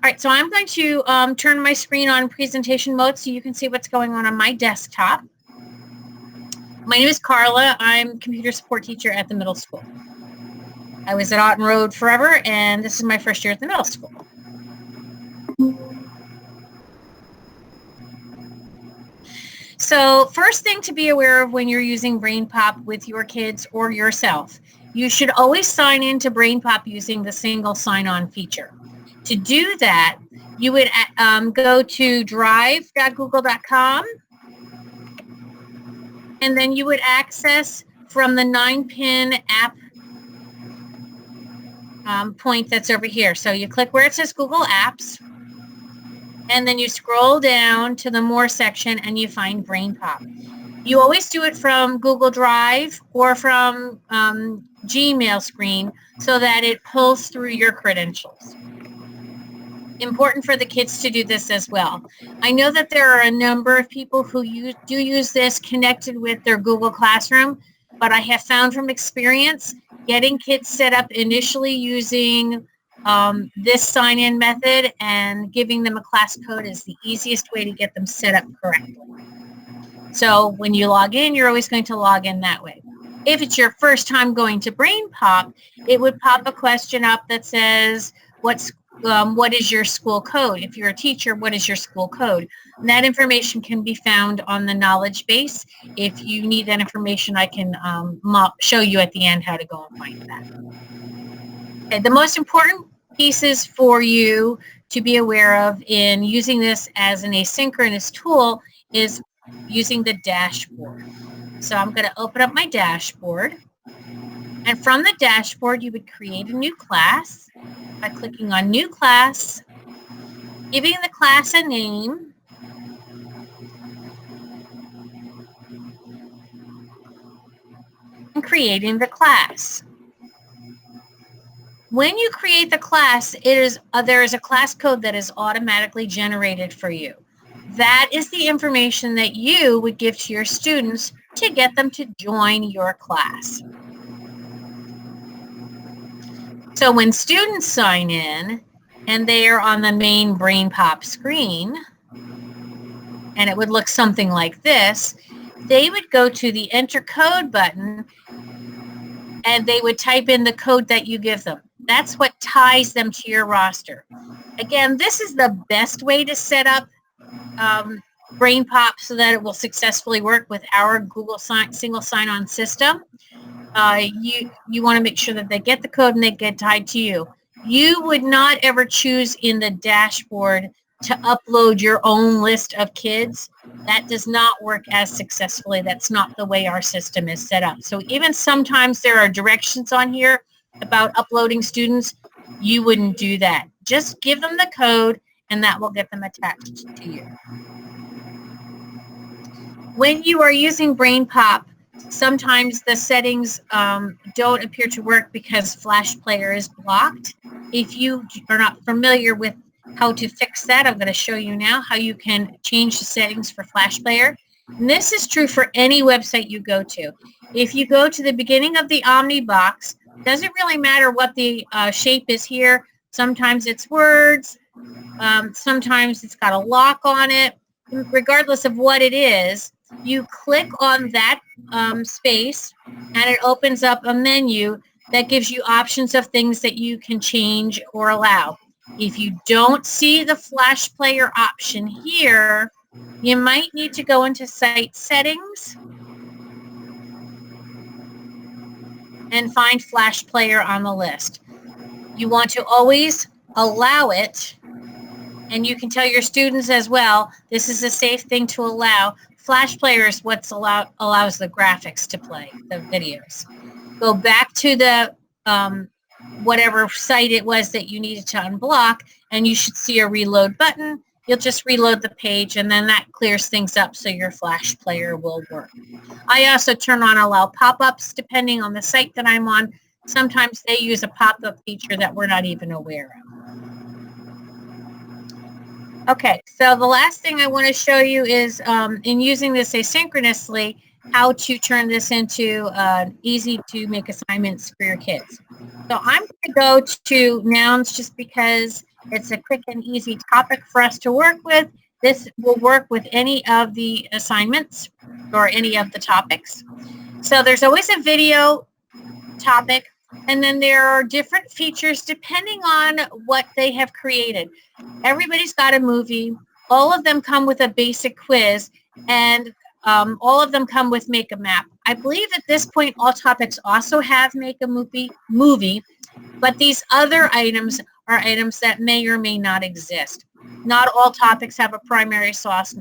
right, so I'm going to turn my screen on presentation mode so you can see what's going on my desktop. My name is Carla. I'm computer support teacher at the middle school. I was at Otten Road forever, and this is my first year at the middle school. So first thing to be aware of when you're using BrainPOP with your kids or yourself, you should always sign into BrainPOP using the single sign-on feature. To do that, you would go to drive.google.com, and then you would access from the 9-pin app point that's over here. So you click where it says Google Apps, and then you scroll down to the More section and you find BrainPOP. You always do it from Google Drive or from Gmail screen so that it pulls through your credentials. Important for the kids to do this as well. I know that there are a number of people who do use this connected with their Google Classroom, but I have found from experience getting kids set up initially using this sign-in method and giving them a class code is the easiest way to get them set up correctly. So when you log in, you're always going to log in that way. If it's your first time going to BrainPOP, it would pop a question up that says, what is your school code? If you're a teacher, what is your school code? And that information can be found on the knowledge base. If you need that information, I can show you at the end how to go and find that. Okay, the most important pieces for you to be aware of in using this as an asynchronous tool is using the dashboard. So I'm going to open up my dashboard. And from the dashboard, you would create a new class by clicking on New Class, giving the class a name, and creating the class. When you create the class, there is a class code that is automatically generated for you. That is the information that you would give to your students to get them to join your class. So when students sign in and they are on the main BrainPOP screen, and it would look something like this, they would go to the Enter Code button and they would type in the code that you give them. That's what ties them to your roster. Again, this is the best way to set up BrainPOP so that it will successfully work with our Google single sign-on system. You want to make sure that they get the code and they get tied to you. You would not ever choose in the dashboard to upload your own list of kids. That does not work as successfully. That's not the way our system is set up. So even sometimes there are directions on here about uploading students. You wouldn't do that. Just give them the code and that will get them attached to you. When you are using BrainPOP, sometimes the settings don't appear to work because Flash Player is blocked. If you are not familiar with how to fix that, I'm going to show you now how you can change the settings for Flash Player. And this is true for any website you go to. If you go to the beginning of the Omni box, doesn't really matter what the shape is here. Sometimes it's words. Sometimes it's got a lock on it. Regardless of what it is, you click on that space and it opens up a menu that gives you options of things that you can change or allow. If you don't see the Flash Player option here, you might need to go into Site Settings and find Flash Player on the list. You want to always allow it, and you can tell your students as well, this is a safe thing to allow. Flash Player is what allows the graphics to play, the videos. Go back to the whatever site it was that you needed to unblock, and you should see a reload button. You'll just reload the page, and then that clears things up so your Flash Player will work. I also turn on allow pop-ups depending on the site that I'm on. Sometimes they use a pop-up feature that we're not even aware of. Okay, so the last thing I want to show you is in using this asynchronously, how to turn this into easy to make assignments for your kids. So I'm going to go to nouns just because It's a quick and easy topic for us to work with. This will work with any of the assignments or any of the topics. So there's always a video topic, and then there are different features depending on what they have created. Everybody's got a movie. All of them come with a basic quiz, and all of them come with Make a Map. I believe at this point all topics also have Make a movie, but these other items are items that may or may not exist. Not all topics have a primary source.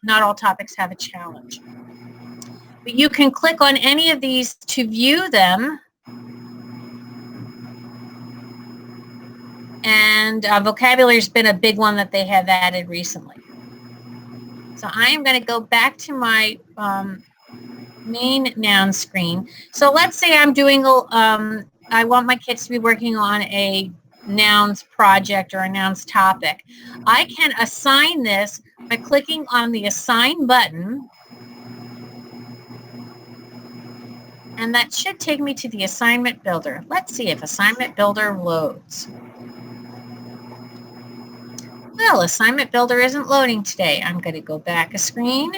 Not all topics have a challenge. But you can click on any of these to view them. And vocabulary has been a big one that they have added recently. So I am going to go back to my main noun screen. So let's say I'm doing, I want my kids to be working on a nouns project or a nouns topic. I can assign this by clicking on the assign button. And that should take me to the assignment builder. Let's see if assignment builder loads. Well, assignment builder isn't loading today. I'm going to go back a screen.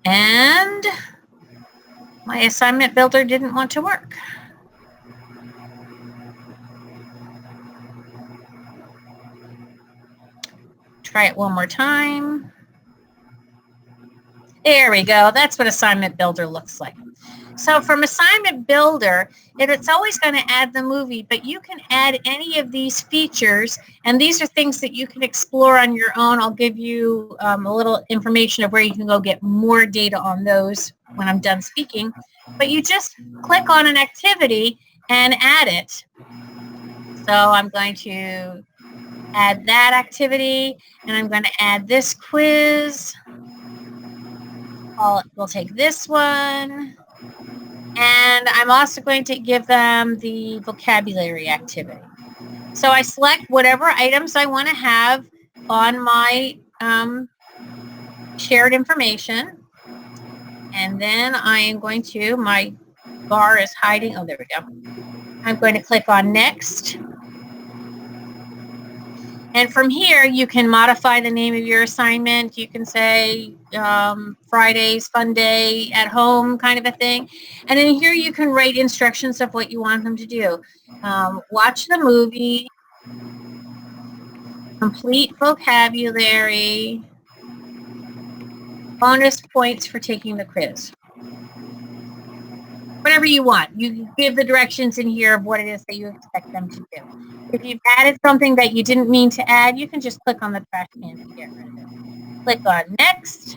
And my assignment builder didn't want to work. Try it one more time. There we go. That's what assignment builder looks like. So from assignment builder, it's always going to add the movie, but you can add any of these features, and these are things that you can explore on your own. I'll give you a little information of where you can go get more data on those when I'm done speaking. But you just click on an activity and add it. So I'm going to add that activity, and I'm going to add this quiz. We'll take this one. And I'm also going to give them the vocabulary activity. So I select whatever items I want to have on my shared information. And then I am going to, my bar is hiding. Oh, there we go. I'm going to click on next. And from here, you can modify the name of your assignment. You can say Friday's fun day at home kind of a thing. And then here you can write instructions of what you want them to do. Watch the movie, complete vocabulary, bonus points for taking the quiz. Whatever you want. You give the directions in here of what it is that you expect them to do. If you've added something that you didn't mean to add, you can just click on the trash can to get rid of it. Click on next.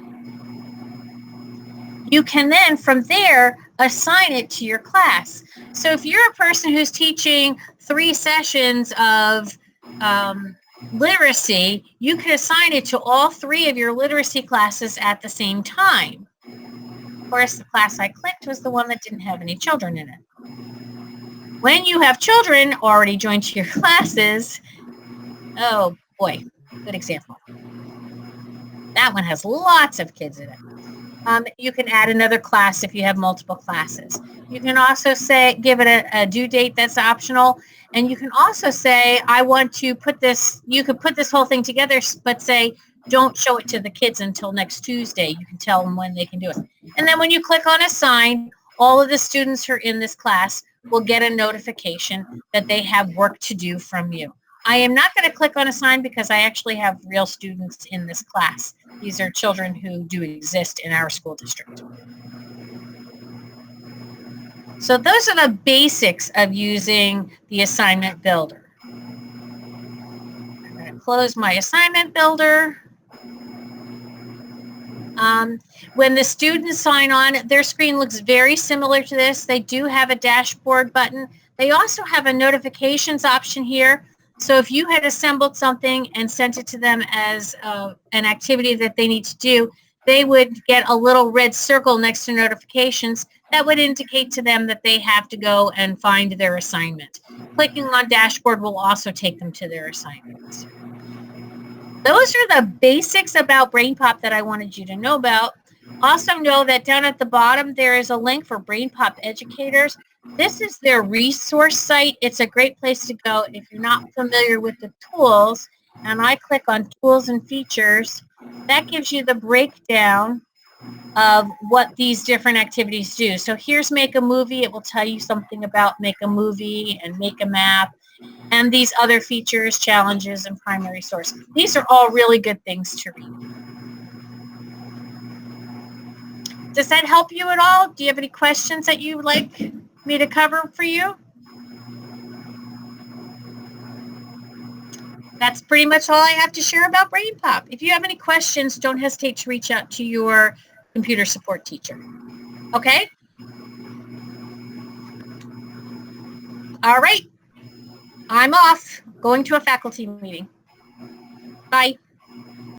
You can then, from there, assign it to your class. So if you're a person who's teaching 3 sessions of literacy, you can assign it to all 3 of your literacy classes at the same time. Of course, the class I clicked was the one that didn't have any children in it. When you have children already joined to your classes, oh boy, good example. That one has lots of kids in it. You can add another class if you have multiple classes. You can also say, give it a due date that's optional. And you can also say, I want to put this, you could put this whole thing together, but say, don't show it to the kids until next Tuesday. You can tell them when they can do it. And then when you click on assign, all of the students who are in this class will get a notification that they have work to do from you. I am not going to click on assign because I actually have real students in this class. These are children who do exist in our school district. So those are the basics of using the assignment builder. I'm going to close my assignment builder. When the students sign on, their screen looks very similar to this. They do have a dashboard button. They also have a notifications option here. So if you had assembled something and sent it to them as an activity that they need to do, they would get a little red circle next to notifications that would indicate to them that they have to go and find their assignment. Clicking on dashboard will also take them to their assignments. Those are the basics about BrainPOP that I wanted you to know about. Also know that down at the bottom, there is a link for BrainPOP educators. This is their resource site. It's a great place to go if you're not familiar with the tools. And I click on tools and features. That gives you the breakdown of what these different activities do. So here's Make a Movie. It will tell you something about Make a Movie and Make a Map and these other features, challenges, and primary source. These are all really good things to read. Does that help you at all? Do you have any questions that you would like me to cover for you? That's pretty much all I have to share about BrainPOP. If you have any questions, don't hesitate to reach out to your computer support teacher. Okay? All right. I'm off, going to a faculty meeting. Bye.